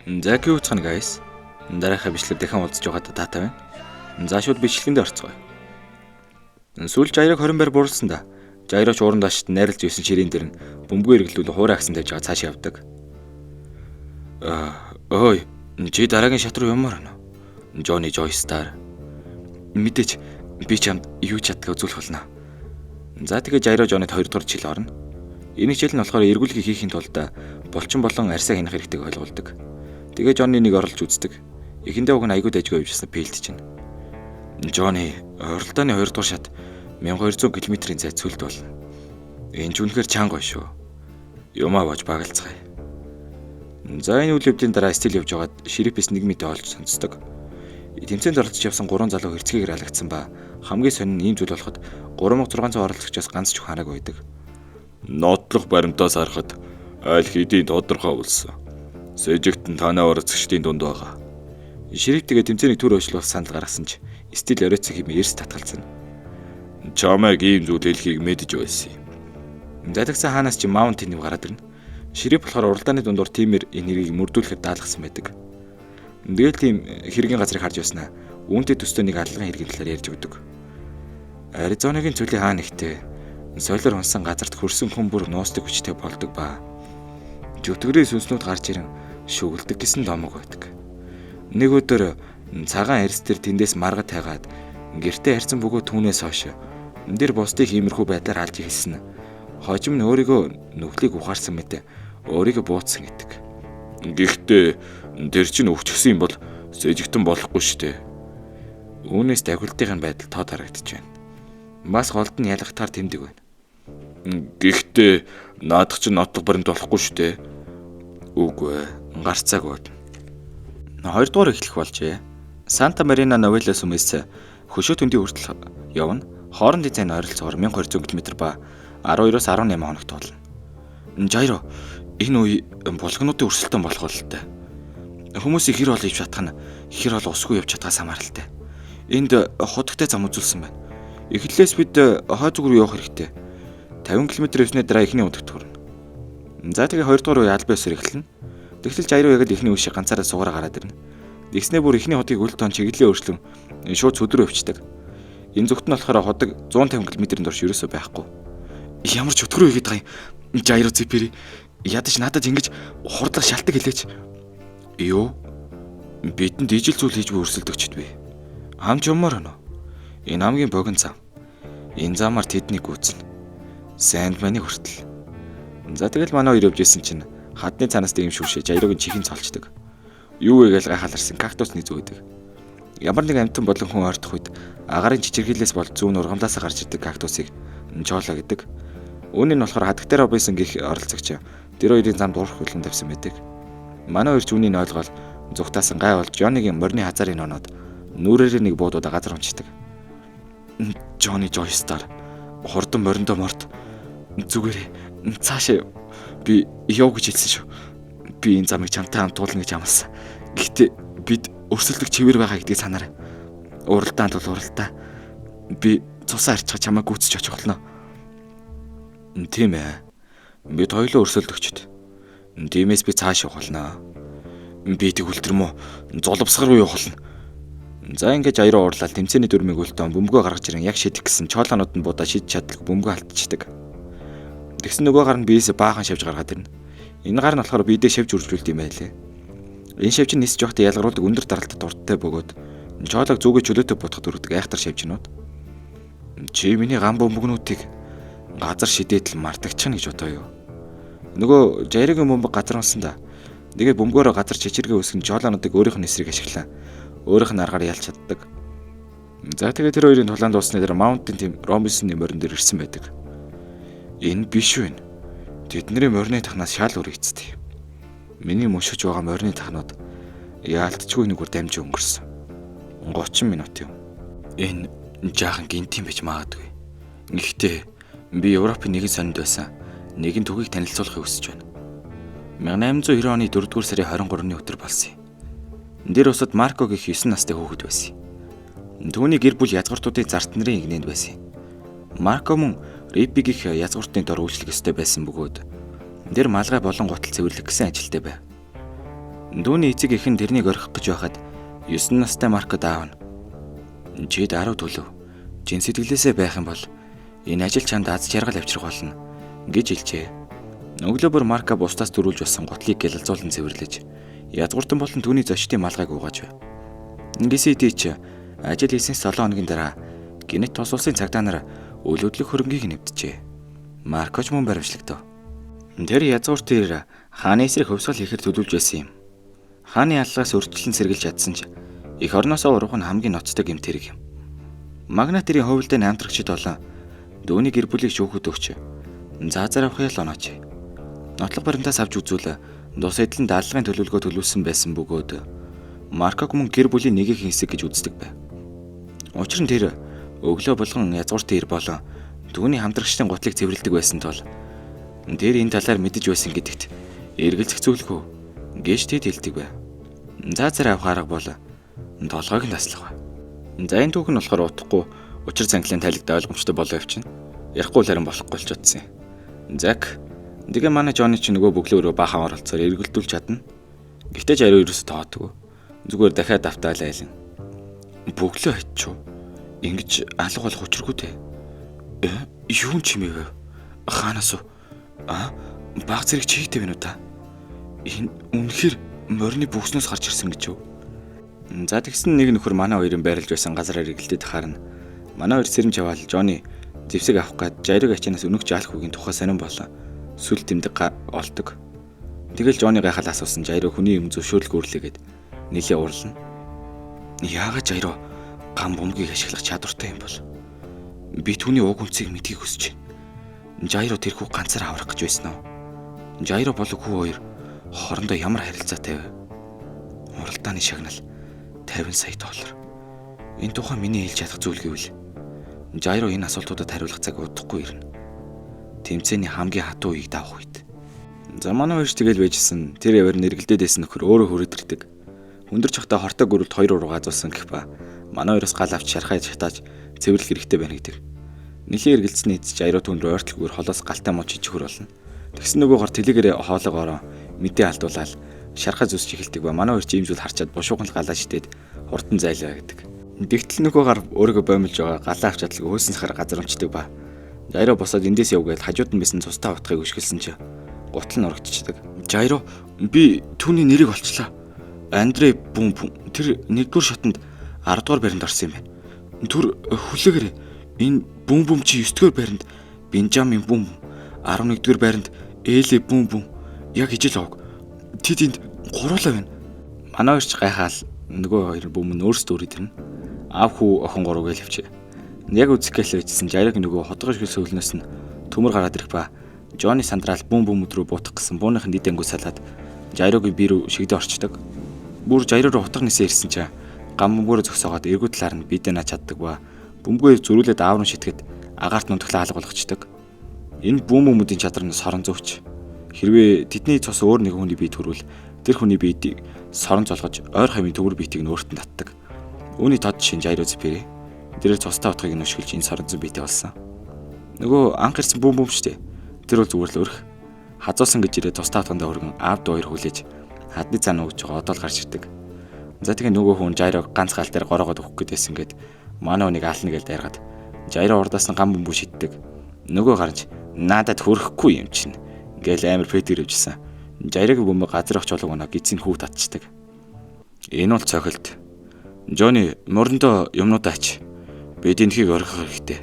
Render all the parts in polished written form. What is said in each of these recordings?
За юу цаана guys. Дараагийн бичлэг дахин уулзж байгаадаа таатай байна. За шууд бичлэгэндээ орцгоё. Сүүл жаяраг 20 байр буурсан да. Жаярагч ууран даашд найрлж байсан ширээн дээр нь бөмбөгөө эргэлдүүл хуурай агсан тавьж байгаа цааш явдаг. Ой, чи дараагийн шат руу юмар байна уу? Johnny Joy Star. Мэдээч би чамд юу чаддгаа үзүүлэх болно. За тэгээ жаяраг Johnny-д 2 дугаар жил орно. Энэ хичээл нь болохоор эргүүлгийг хийхийн тулд булчин болон арьсаа хянах хэрэгтэйг ойлгуулдаг. Тэгээ Johnny нэг оролж үздэг. Эхэндээ уг нь айгүй дайггүй явжсаа бэлдэж байна. Johnny, оролдооны 2 дугаар шат 1200 км-ийн зай цөлд болно. Энэ ч үнэхээр чанга шүү. Юмаа бож багалцгаая. За энэ үйл явдлын дараа стил явж байгаад ширипээс 1 мэдээ олж сонсдог. Тэмцээнд оролцож явсан 3 залуу хэрцгийгээр алгадсан ба хамгийн сонин ийм зүйл болоход 3600 оролцогчоос ганц ч ухаанаагүй байдаг. Нотлох баримтаас харахад аль хэдийн тодорхой болсон. Сэжигт нь танаа оролцогчдын дунд байгаа. Ширип тэгээ тэмцээний төр өчлөх санал гаргасан ч стил оройцох юм эрс татгалзсан. Чамайг ийм зүйл хэлхийг мэдэж байсан юм. Задагсан хаанаас ч маунтин нэм гараад ирнэ. Ширип болохоор уралдааны дундуур тиймэр энэ нэрийг мөрдүүлэхэд даалгасан байдаг. Тэгэл тийм хэргийн газрыг харж байснаа үүнтэй төстэй нэг аллагын хэргийн талаар ярьж өгдөг. Аризонагийн цөлийн хаан ихтэй солиор унсан газарт хөрсөн хүн бүр нуусдаг хүчтэй болдог ба жүтгэрийн сүнснүүд гарч ирэн шүглдэг гэсэн домог байдаг. Нэг өдөр цагаан арьс дээр тэндээс маргад тайгаад гэртээ харьцан бөгөө түүнээс хойш энэ дэр бусдыг иймэрхүү байдлаар алж хэлсэн. Хожим нь өөрийгөө нүхлийг ухаарсан мэт өөрийгөө бууцсан гэдэг. Гэхдээ тэр чинь өвчгсөн юм бол сэжигтэн болохгүй шүү дээ. Үүнээс дагвалтын байдал тод харагдаж байна. Бас голд нь ялгахтаар тэмдэг байна. Гэхдээ наадах чинь нотлох баримт болохгүй шүү дээ. Үгүй ээ, гарцааг бод. 2 дугаар эхлэх болжээ. Санта Марина Новелла сүмээс хөшөө төндий хүртэл явна. Хоорондын зайны ойролцоогоор 1200 км ба 12-оос 18 хоногт болно. Жайро, энэ үе булгануудын өрсөлдөөн болох бололтой. Хүмүүсийг хэр ол ивч чадах нь хэр ол усгүй явж чадхаас хамааралтай. Энд хутагтай зам үзүүлсэн байна. Эхлээс бид хойд зүг рүү явах хэрэгтэй. 50 км явсны дараа эхний удагт хүрнэ. За тэгээ 2 дугаар үе албан ёсоор эхэлнэ. Тэгтэл Жайро яг л эхний үе шиг ганцаараа сугараа гараад ирнэ. Тэгснээ бүр эхний хотыг үл тоон чиглэлээ өөрчлөн шууд цөдрөө өвчдөг. Энэ зүгт нь болохоор ходог 150 км-ийн дорш ерөөсөө байхгүй. Ямар ч өтгөрөө хийгээд байгаа юм. Жайро Зипери ядаж надад ингэж хурдлах шалтгаан хэлээч. Юу? Бидэнд ижил зүйл хийж буй өрсөлдөгчд бай. Хамж юмар өнө. Энэ хамгийн богино зам. Энэ замаар тэднийг гүйцэнэ. Сандманы хүртэл. За тэгэл манай хоёр явж исэн чинь хадны цанаас дэм шүршээ Жайрогийн чихэн цолчдөг. Юу вэ гэж гайхаларсан кактусны зөөдөг. Ямар нэг амтан болон хүн ойртох үед агарын чичирхийлээс бол зүүн ургамлаасаа гарч ирдэг кактусыг чооло гэдэг. Үүнийг нь болохоор хадагтай Робинсон гэх оролцогч тэр хоёрын замд урах хөлн тавьсан байдаг. Манай хоёр ч үүнийг ойлгоод зүгтаасан гай болж Johnny-гийн морины хазарын ноноод нүрээрээ нэг буудуудаа газар унчдаг. Johnny Joy Star хурдан мориндоо морд зүгээрээ цаашаа би яв гэж хэлсэн шүү. Би энэ замыг чамтай хамт туулна гэж амласан. Гэхдээ бид өрсөлдөх чивэр байгаа гэдгийг санаарай. Уралдаанд бол уралдаа. Би цусаа арчиж чамайг гүйцэж очих болно. Тийм ээ. Бид хоёулаа өрсөлдөгчд. Тиймээс би цааш явах болно. Би тэгвэл мө золовсгар руу явах болно. За ингэж аяра уурлал тэмцээний дүрмийг үлдэн бөмбөгөө гаргаж ирэн яг шидэх гэсэн чоолоонууд нь будаа шидэж чаддаг бөмбөгөө алдчихдаг. Тэгсэн нөгөө гар нь биесээ баахан шавж гаргаад ирнэ. Энэ гар нь болохоор биедээ шавж үржүүлдэг юм байлээ. Энэ шавж нь нисэж явахдаа ялгаруулдаг өндөр даралтад дурдтай бөгөөд чоолог зүгээ чөлөөтэй бодоход өргөдөг айхтар шавжнууд. Чи миний гам бөмбөгнүүдийг газар шидээд л мартагчихна гэж бодоо юу. Нөгөө Жайрогийн бөмбөг газар унсан да. Тэгээ бөмбөгөөрөө газар чичиргээ үсгэн чоолоонуудыг өөрийнх нь эсрэг ашиглаа. Өөрийнх нь аргаар ялч чаддаг. За тэгээ тэр хоёрын тулаанд дуусны дээр Маунтин тим Робинсны морин дээр ирсэн байдаг. Энэ биш вэ? Тэдний морины тахнаас шал үргэцдэг. Миний мөшөж байгаа морины тахнууд яалтчгүй нэгүр дамжиж өнгөрсөн. 30 минут юм. Энэ жаахан гинтийн байж магадгүй. Гэхдээ би Европын нэгэн сонинд байсан нэгэн түүхийг танилцуулахыг хүсэж байна. 1890 оны 4-р сарын 23-ны өдөр болсон юм. Дээр усад Марко гэх 9 настай хүүхэд байсан. Түүний гэр бүл язгууртуудын зарт нарын игнэнд байсан. Марко мөн Рипи гэх язгууртны дор үйлчлэх ёстой байсан бөгөөд дээр малгай болон гутал цэвэрлэх гэсэн ажилтай байв. Дүүний эцэг ихэн тэрнийг орхих гэж байхад 9 настай Маркод аав нь "Чи 10 төлөв. Чин сэтгэлээсээ байх юм бол энэ ажил чамд аз жаргал авчрах болно" гэж хэлжээ. Өглөө бүр Марка бусдаас төрүүлж басан готлыг гялалзуулан цэвэрлэж язгууртан болон түүний зочдын малгайг угааж байв. Гисэдич ажил хийснээс 7 хоногийн дараа гинэт тус улсын цагдаа нар үйл хөдлөх хөрөнгийг нэвтжээ. Маркоч мөн баримтлагтав. Тэр язгууртээр хааны эсрэг хөвсгөл хийхээр төлөвлөж байсан юм. Хааны аллагаас өрчлөн сэргэлж чадсан ч эх орноосоо урах нь хамгийн ноцтой гэмт хэрэг юм. Магнатерийн хувилдаа намтрагчид болон дүүний гэр бүлийг шүүхэд өгч заазаар авах ял онооч. Нотлох баримтаас авч үзвэл дус эдлэн даалгын төлөвлөгөө төлөвлөсөн байсан бөгөөд Марког мөн гэр бүлийн нэгэн хэсэг гэж үздэг байв. Учир нь тэр өглөө болгон язгууртын ир болон дүүний хамтрагчдын гутлыг цэвэрлдэг байсан тул тэр энэ талаар мэдэж байсан гэдэгт эргэлзэх зүйлгүй гэж тэд хэлдэг байв. Заазаар авах арга бол толгойг нь таслах байв. За энэ түүх нь болохоор утгагүй учир цанхлын тайлгад ойлгомжтой болоо явчихна. Ярихгүй л харин болохгүй болж утсан юм. Зак тэгээ манай Жоны ч нөгөө бөглөөрөө баахан оролцоор эргэлдүүлж чадна. Гэхдээ ч ариу ерөөсө тоодгүй. Зүгээр дахиад давтаалаа ялна. Бөглөө хайчуу. Ингэж алга болох учиргүй те. Юу чимээ вэ? Хаанаас вэ? Баг зэрэг чийгтэй байна уу та? Энэ үнэхээр морины бүхснөөс гарч ирсэн гэж юу? За тэгсэн нэг нөхөр манай хоёрын байрлаж байсан газараар эргэлдээд харна. Манай хоёр сэрэмж аваад Жоны зэвсэг авах гээд жариг ачаанаас өнөг жаалах үгийн тухай сонирн болоо. Сүл тэмдэг олдог. Тэгэл Жоны гайхал асуусан Жайро хүний юм зөвшөөрөл гүйрлээгээд нэлээ уурлана. Яагаад Жайро гам бомгийг ашиглах чадвартай юм бол? Би түүний уг үнцийг мэдхийг хүсэж байна. Жайро тэрхүү ганцаар аврах гэж байсан уу? Жайро болов хүү хоёр хоорондоо ямар харилцаатай вэ? Уралдааны шагнал 50 сая доллар. Энэ тухай миний хэлж чадах зүйл гэвэл Жайро энэ асуултуудад хариулах цаг удахгүй ирнэ. Тэмцээний хамгийн хатуу үеийг давах үед. За манай хоёрч тэгэл байжсэн. Тэр яваар нэргэлдээд байсан нөхөр өөрөө хүрээдэрдэг. Хүндэр чахта хортой гүрэлд 2 ургаа зулсан гэх ба манай хоёроос гал авч шархаж хатааж цэвэрлэх хэрэгтэй байна гэдэг. Нилийн эргэлцсэний эцэж Жайро түн рүү ойртолгүйгээр холоос галтай мод чижихөр болно. Тэгсэн нөгөөгөр тэлэгээрээ хоолоогоороо мэдээ алдуулаад шархаа зүсч эхэлдэг ба манай хоёр ч ийм зүйл харчаад бушуухан галаа шидээд хурдан зайлаа гэдэг. Дэгтэл нөгөө гар өөрийгөө боомлж байгаа галаа авч чадлаг хөөснөсхөр газар өмчдөг ба. Жайро босоод эндээс явгээд хажууд нь бисэн цустай утгыг өшгөлсөн чи гутал нь орогдчихдаг. Жайро би түүний нэрийг олчлаа. Андрей Бум тэр 1-р шатанд 10-р байранд орсон юм байна. Түр хүлээгээрээ энэ Бум чи 9-р байранд Бенжамин Бум 11-р байранд Эле Бум яг ижил овг. Тэд энд гуруулаа байна. Манай хоёрч гайхаал нөгөө хоёр бүм нь өөрсдөө ирдэрнэ. Аав хүү охин гурав гэж авчээ. Яг үзэхгээл байжсэн Жайрог нөгөө хотгош хөл сөөлнөөс нь төмөр гараад ирэх ба Жоны сандраал бум өдрөө буутах гэсэн бууныхын дид ангиуд салаад Жайрогийн бие рүү шигдэ орчдөг. Бүр Жайро руу утга нисээ ирсэн чинь гам бөмбөрөө зөксөөгөөд эргүү талаар нь бидээ наач чаддаг ба бөмбөгөө зөрүүлээд аав руу шитгэхэд агаарт нунтглаа алга болгочдөг. Энэ бум өмүүдийн чадвар нь сорон зөвч. Хэрвээ тэдний цус өөр нэг хүний бие төрвөл тэр хүний биедийг сорон золгож ойр хавийн төвөр биетийг нөөртөнд татдаг. Үүний тод жишээ Жайро зэпэрэ. Дээрээ цустай утгыг нь өшгөлж энэ сорон зүүн биетэй болсон. Нөгөө анх ирсэн бум штэ. Тэр бол зүгээр л өрх. Хазуусан гэж ирээ цустай утгандаа өргөн аав дуу хоёр хүлээж хадны цаана өгч байгаа одоол гарч ирдэг. За тэгээ нөгөө хүн Жайрог ганц гал дээр гороогоод өгөх гэдээсэн гээд манай хүнийг ална гэж дайргаад Жайро урдаас нь гам бөмбөг шиддэг. Нөгөө гарч надад хөрөхгүй юм чинь гээл амар петер өвжсэн. Жайрогийн бөмбөг газар огч болов гоноо гизийн хүү татчихдаг. Энэ бол цохилт. Жоны мөрөндөө юмнуудаа ач. Бид энхийг орхих хэрэгтэй.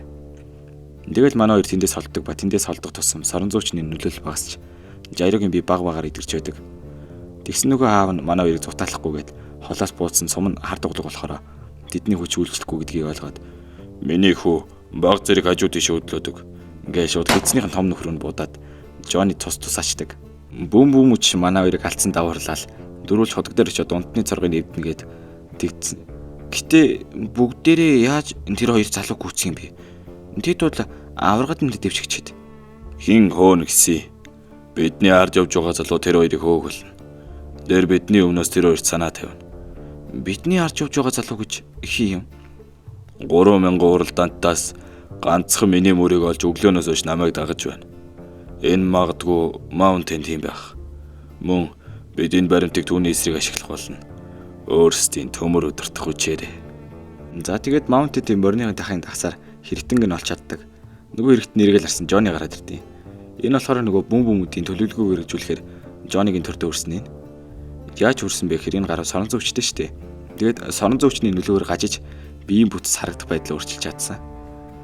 Тэгэл манай хоёр тэндээс холддог ба тэндээс холдох тусам сорон зуучны нөлөөлөл багасч Жайрогийн бие баг багаар идэрч байдаг. Тэгсэн нөгөө аав нь манай хоёрыг зутаалахгүйгээд холоос буудсан сум нь хард углаг болохоор тэдний хүч үйлчлэхгүй гэдгийг ойлгоод миний хүү баг зэрэг хажуу тийш өдлөөдөг. Ингээ шууд хэцнийхэн том нөхрөнд буудаад Жоны тусаачдаг. Бөм үуч манай хоёрыг алдсан давуурлал дөрүүлж ходог дээр очиод унтны цоргыг нэвдэнгээд тэгсэн. Гэтэ бүгдээрээ яаж тэр хоёр залуу гүцсэн юм бэ? Тэд бол аврагад нь дэвшигчээд. Хин хөөн гисэн. Бидний ард явж байгаа залуу тэр хоёрыг хөөгөлнө. Тэр бидний өмнөөс тэр хоёрт санаа тавина. Бидний ард явж байгаа залуу гэж хий юм. 3000 уралдаантаас ганцхан миний мөрийг олж өглөөнөөс хойш намайг дагаж байна. Энэ магадгүй Mountain Team байх. Мөн Бид энэ баримтыг түүний эсрэг ашиглах болно. Өөрсдийн төмөр удирдах хүчээр. За тэгээд Маунтед морины дахин дагсаар хэрэгтэнг нь олж чаддаг. Нөгөө хэрэгт нэргээл арсан Жони гараад ирдیں۔ Энэ болохоор нөгөө бөмбөмүүдийн төлөвлөгөөг хэрэгжүүлэхээр Жонигийн төрдөө үрсэн нь. Яаж үрсэн бэ гэхээр энэ гарав сорон зүй хүчтэй шүү дээ. Тэгээд сорон зүй хүчний нөлөөгөөр гажиж биеийн бүтц харагдах байдлаар өөрчилж чадсан.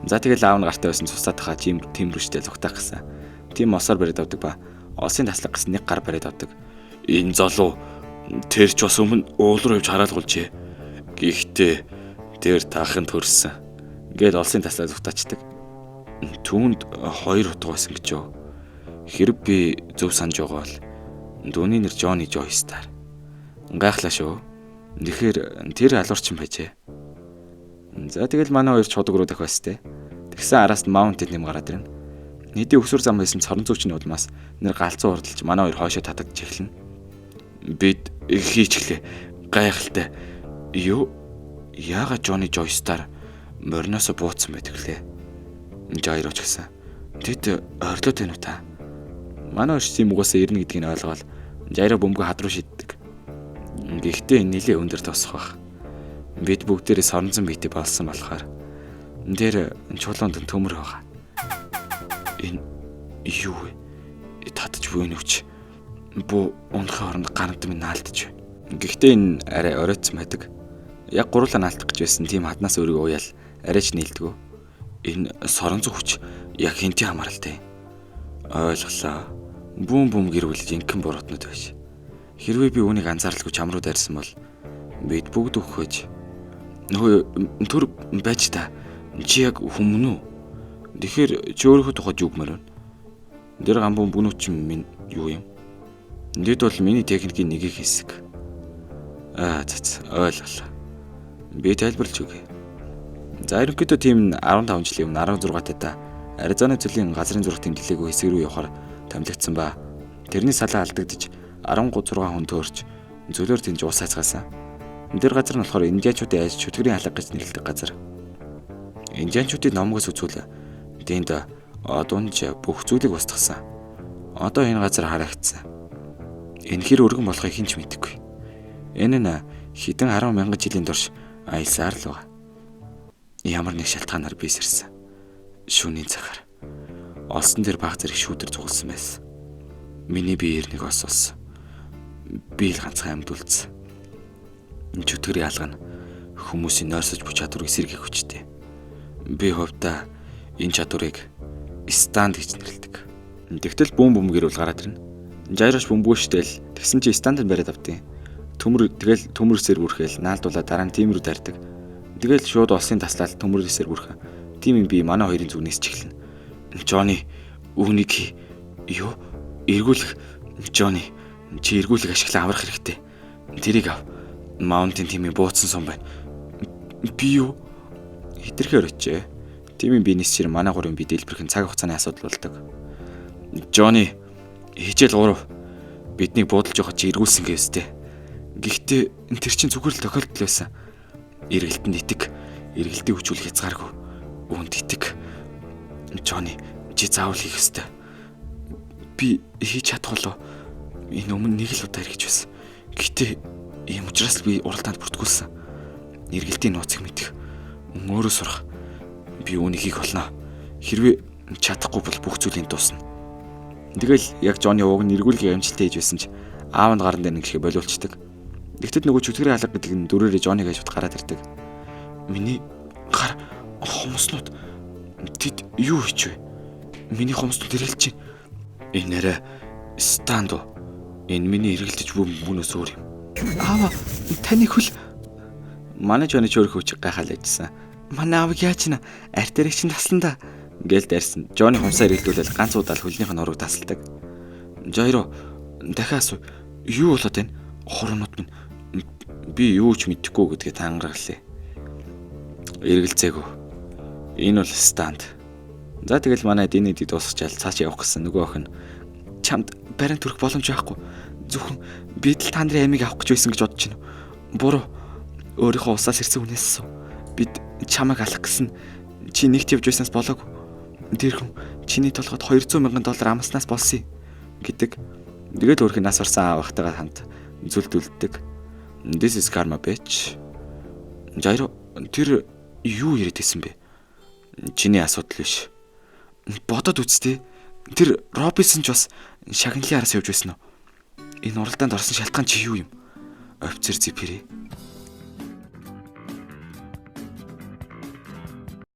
За тэгээд аав нь гартаа байсан цусаад хаа тэмрүүштэй зүгтах гэсэн. Тим мосоор бариад авдаг ба олсын таслаг гэсэн нэг гар бариад авдаг. Энэ залуу тэр ч бас өмнө уул руу явж хараалгуулжээ. Гэхдээ тэр таахын төрсөн. Гээд олсын таслаа зүгтаачдаг. Түүнд 2 утга байсан гэж юу. Хэрэг би зөв санаж байгаа бол дүүний нэр Жони Жойстар. Гайхлаа шүү. Тэгэхээр тэр алуурчин байжээ. За тэгэл манай хоёр чудаг руу дахиастай. Тэгсэн араас нь Маунтед нэм гараад ирнэ. Нийтийн өсвөр зам байсан цорон зүүчний улмаас нэр галзуу хурдалж манай хоёр хоошоо татагдж эхэлнэ. Бид хийчихлээ. Гайхалтай. Юу? Яагаад Жони Жойстар мориноос бууцсан байдаг лээ? Жайрооч гэсэн. Тэд ойрлоод байна уу та? Манай хоёр тийм угаасаа ирнэ гэдгийг нь ойлгоод Жайроо бөмбөг хад руу шиддэг. Гэхдээ нэлээ өндөр тосох байх. Бид бүгдээрээ соронзон биетэй болсон болохоор дээр чулуунд төмөр байгаа. Энэ юу вэ? Татж буй нүч. Бу унахын оронд гарамт минь наалтж байна. Гэхдээ энэ арай оройтсан байдаг. Яг гурлаа наалтах гэж байсан тийм хаднаас өөрийгөө уяал арайч нийлдэггүй. Энэ сорон зүй хүч яг хинтээ хамааралтай. Ойлголоо. Бүүм гэрүүлж инхэн буруутнууд байж. Хэрвээ би үүнийг анзааралгүй чам руу дайрсан бол бид бүгд өгөхөж. Нөө төр байж та. Чи яг хүмүүн үү? Тэгэхээр чи өөрийнхөө тухайд юу гэмээр вэ? Тэр гамбон бүнүүч минь юу юм? Энд бол миний техникийн нэг хэсэг. Ойлголоо. Би тайлбарлаж өгье. За ерөнхийдөө тийм 15 жилийн өмнө 16 таа Аризоны цэлийн газрын зураг тэмдэглээгөө хэсэг рүү явахаар томилогдсон ба тэрний салаа алдагдж 13-6 хүн төөрч зөлөөр тэнж уус хайцгаасан. Тэр газар нь болохоор индиачуудын айж чөтгөрийн халаг гэж нэрлэдэг газар. Индиачуудын номгоос үзвэл тэнд одунж бүх зүйлийг устгасан. Одоо энэ газар харагдсан. Энэ хэр өргөн болохыг хэн ч мэдэхгүй. Энэ нь хэдэн 10,000 жилийн турш аялсаар л байгаа. Ямар нэг шалтгаанаар би сэрсэн. Шүүний цагаар олсон дээр баг зэрэг шүүдэр зугалсан байсан. Миний биеэр нэг ос болсон. Би л ганцхан амьд үлдсэн. Чөтгөрийн алга нь хүмүүсийн нойрсож буй чадварыг сэргээх хүчтэй. Би хувьдаа энэ чадварыг станд гэж нэрлэдэг. Тэгтэл бөмбөм гэрүүл гараад ирнэ. Жайрооч бөмбөгөөштэл тэгсэн чи стандд бариад авдیں۔ Тэгэл төмөрсээр бүрхэл наалдуулаад дараа нь тим рүү дайрдаг. Тэгэл шууд олсын таслаад төмөрөөсөр бүрхэн. Тим би манай хоёрын зүгнээс ч эхэлнэ. Жони үүнийг юу эргүүлэх Жони чи эргүүлэх ашиглан аврах хэрэгтэй. Тэрийг ав. Маунтин тимийн бууцсан сум байна. Би юу хитрхээр очие. Тимийн биенээс чир манай гурийн би дэлбэрхэн цаг хугацааны асуудал болдог. Жони хичээл 3 биднийг буудалж явах чи эргүүлсэн гэвстэй. Гэхдээ тэр чинь зүгээр л тохиолдол байсан. Эргэлтэнд итэг, эргэлтийн хүчүүл хязгааргүй. Үүнд итэг. Жони, чи заавал хийх ёстой. Би хийж чадах болов. Энэ өмнө нэг л удаа хэрэгж байсан. Гэхдээ ийм учраас л би уралдаанд бүртгүүлсэн. Эргэлтийн нууцыг мэдэх, өөрөө сурах. Би үүнийг хийх болно. Хэрвээ чадахгүй бол бүх зүйлийг дуусна. Тэгэл яг Жони ууг нь эргүүлгээ амжилттай хийж байсан ч аав нь гаран дээр нэг шиг болиулцдаг. Тэгтэл нөгөө чөтгөрийн алга гэдэг нь дөрөөрөө Жоник ажид гараад ирдэг. Миний гар хомснууд тэд юу хийч вэ? Миний хомснууд эргэлж байна. Энэ нэрэ стандо. Энэ миний эргэлдэж бүмбүнөөс өөр юм. Аава таны хөл манай Жони чөөрхөө чи гайхал ажилласан. Манай аавыг яаж ина артэрийг чинь таслана да гээл дайрсан. Жони хумсаа эргэлдүүлэл ганц удаа хөлнийх нь ураг тасалдаг. Жайро дахиас юу болоод байна? Хоронууд минь би юу ч мэдэхгүй гэдгээ тангаргалээ. Эргэлзээгүй. Энэ бол станд. За тэгэл манай дэнэдийг дуусгачаал цааш явах гэсэн нөгөө охин чамд барин төрөх боломж байхгүй. Зөвхөн би л та нарын амийг авах гэж байсан гэж бодож байна. Буруу. Өөрийнхөө усаас ирсэн хүнээс суу. Бид чамайг алах гэсэн чи нэгт явж байснаас болоогүй. Тэр хүн чиний толгойд $200,000 амснаас болсон гэдэг. Тэгээд өөрхийн нас барсан аав ахтайгаа хамт зүлдүүлдэг. This is karma bitch. Жайро тэр юу яриад байсан бэ? Чиний асуудал биш. Бодоод үзтээ. Тэр Робинсон ч бас шагналын араас явж байсан уу? Энэ уралдаанд орсон шалтгаан чи юу юм? Офицер Зипери.